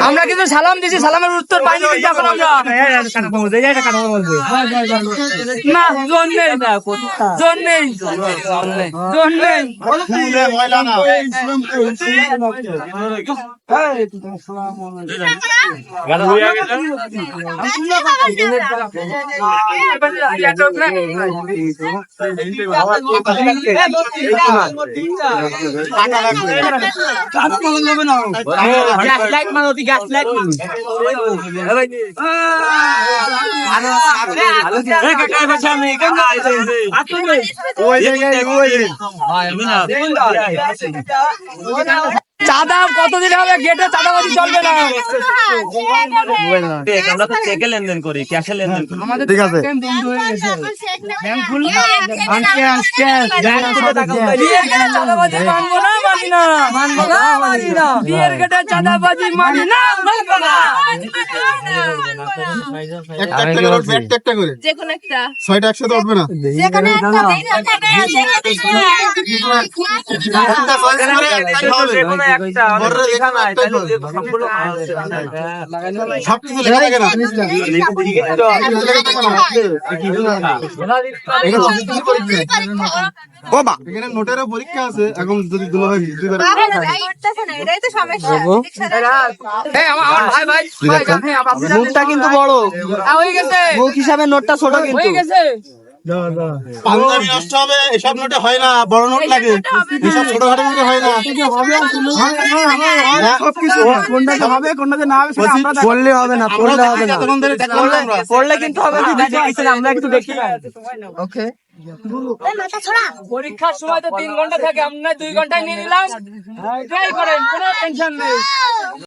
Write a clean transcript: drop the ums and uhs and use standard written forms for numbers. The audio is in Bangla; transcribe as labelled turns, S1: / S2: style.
S1: আমরা কিন্তু সালাম দিছি, সালামের উত্তর পাইনি কিন্তু এখন আমরা না জোন নেই, জোন নেই, জোন নেই। চাঁদা কতদিন হবে? গেটে চাঁদাবাজি চলবে না।
S2: আমরা তো চেকে লেনদেন করি, ক্যাশে লেনদেন করি।
S3: ঠিক আছে
S1: চাঁদাবাজি মানবো না, মানি না, মানবো না, মানি না। বিয়ের গেটে চাঁদাবাজি মানি না, মানবো না।
S3: একটা করে
S4: যেকোনো একটা,
S3: 6টা একসাথে উঠবে না
S4: যেকোনো একটা
S3: সবকিছু লেখা থাকে না এখানে নোটেরও পরীক্ষা আছে এখন যদি দুলাভাই
S4: এটাই তো সমস্যা।
S1: মুখটা কিন্তু বড় হয়ে গেছে, মুখ হিসাবে নোটটা ছোট কিন্তু হয়ে গেছে।
S3: পাঞ্জাবি নষ্ট হবে, এসব নোটে হয় না, বড় নোট লাগে, এসব ছোটখাটো নোটে হয় না। সবকিছু কোনটাতে হবে কোনটাতে না হবে সেটা আমরা পড়লে হবে না, পড়লে হবে না,
S1: পড়লে কিন্তু হবে না। আমরা একটু দেখি। ওকে, পরীক্ষার সময় তো 3 ঘন্টা থাকে, আমরা 2 ঘন্টায় নিয়ে নিলাম। ট্রাই করেন, কোনো টেনশন নেই।